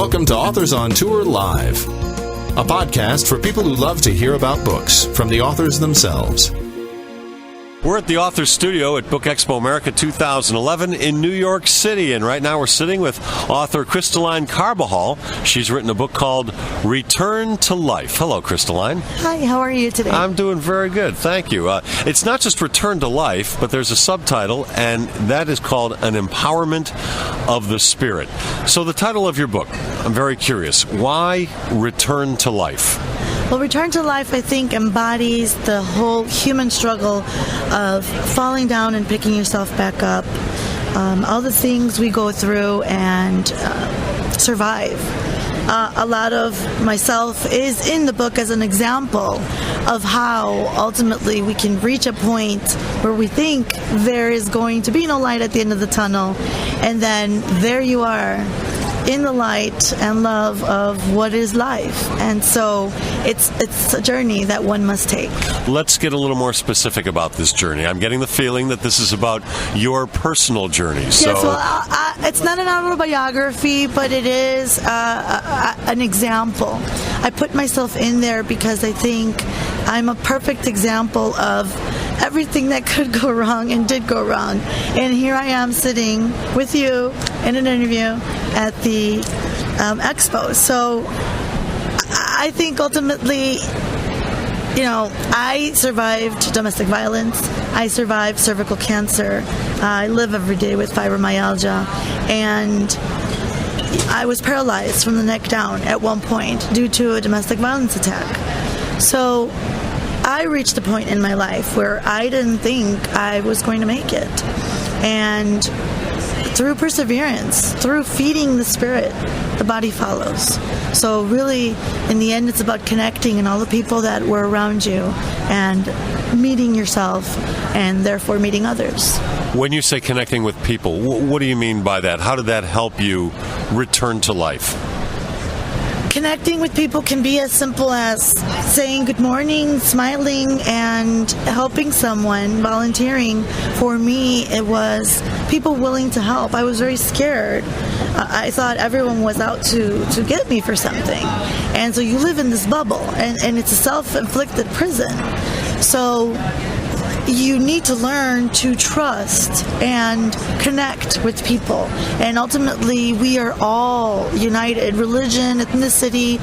Welcome to Authors on Tour Live, a podcast for people who love to hear about books from the authors themselves. We're at the Authors Studio at Book Expo America 2011 in New York City, and right now we're sitting with author Krystaline Carbajal. She's written a book called Return to Life. Hello, Krystaline. Hi, how are you today? I'm doing very good, thank you. It's not just Return to Life, but there's a subtitle, and that is called An Empowerment of the Spirit. So the title of your book, I'm very curious. Why Return to Life? Well, Return to Life, I think, embodies the whole human struggle of falling down and picking yourself back up, all the things we go through and survive. A lot of myself is in the book as an example of how ultimately we can reach a point where we think there is going to be no light at the end of the tunnel, and then there you are in the light and love of what is life. And so it's a journey that one must take. Let's get a little more specific about this journey. I'm getting the feeling that this is about your personal journey. Yes, well, it's not an autobiography, but it is an example. I put myself in there because I think I'm a perfect example of everything that could go wrong and did go wrong. And here I am sitting with you in an interview at the expo. So I think ultimately, I survived domestic violence. I survived cervical cancer. I live every day with fibromyalgia. And I was paralyzed from the neck down at one point due to a domestic violence attack. So I reached a point in my life where I didn't think I was going to make it. And through perseverance, through feeding the spirit, the body follows. So really, in the end, it's about connecting and all the people that were around you and meeting yourself and therefore meeting others. When you say connecting with people, what do you mean by that? How did that help you return to life? Connecting with people can be as simple as saying good morning, smiling, and helping someone, volunteering. For me, it was people willing to help. I was very scared. I thought everyone was out to get me for something. And so you live in this bubble, and it's a self-inflicted prison. So you need to learn to trust and connect with people. And ultimately, we are all united. Religion, ethnicity,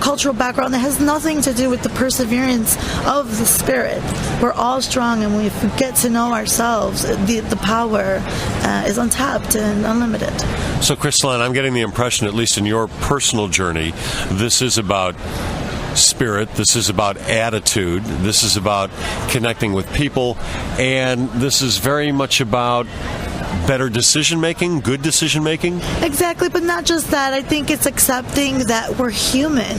cultural background, that has nothing to do with the perseverance of the spirit. We're all strong, and if we get to know ourselves, the power is untapped and unlimited. So, Krystaline, I'm getting the impression, at least in your personal journey, this is about spirit, this is about attitude, this is about connecting with people, and this is very much about better decision-making, good decision-making? Exactly, but not just that. I think it's accepting that we're human.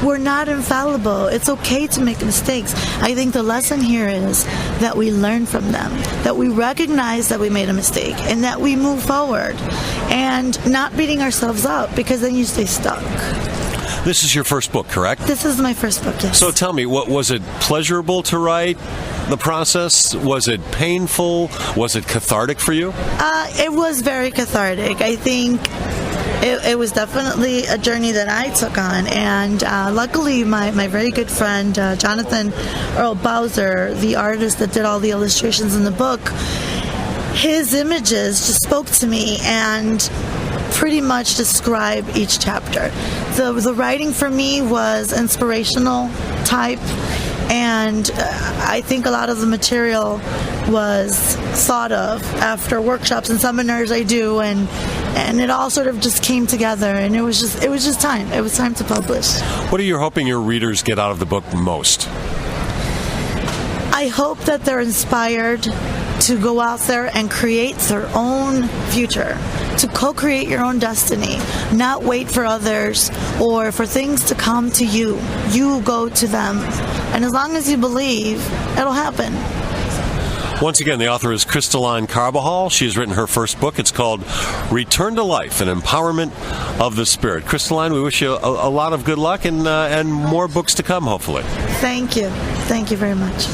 We're not infallible. It's okay to make mistakes. I think the lesson here is that we learn from them, that we recognize that we made a mistake, and that we move forward, and not beating ourselves up, because then you stay stuck. This is your first book, correct? This is my first book, yes. So tell me, was it pleasurable to write, the process? Was it painful? Was it cathartic for you? It was very cathartic. I think it was definitely a journey that I took on, and luckily my very good friend Jonathon Earl Bowser, the artist that did all the illustrations in the book, his images just spoke to me and pretty much describe each chapter. The writing for me was inspirational type, and I think a lot of the material was thought of after workshops and seminars I do, and it all sort of just came together, and it was just time. It was time to publish. What are you hoping your readers get out of the book most? I hope that they're inspired to go out there and create their own future, to co-create your own destiny, not wait for others or for things to come to you. You go to them. And as long as you believe, it'll happen. Once again, the author is Krystaline Carbajal. She has written her first book. It's called Return to Life, An Empowerment of the Spirit. Krystaline, we wish you a lot of good luck and more books to come, hopefully. Thank you. Thank you very much.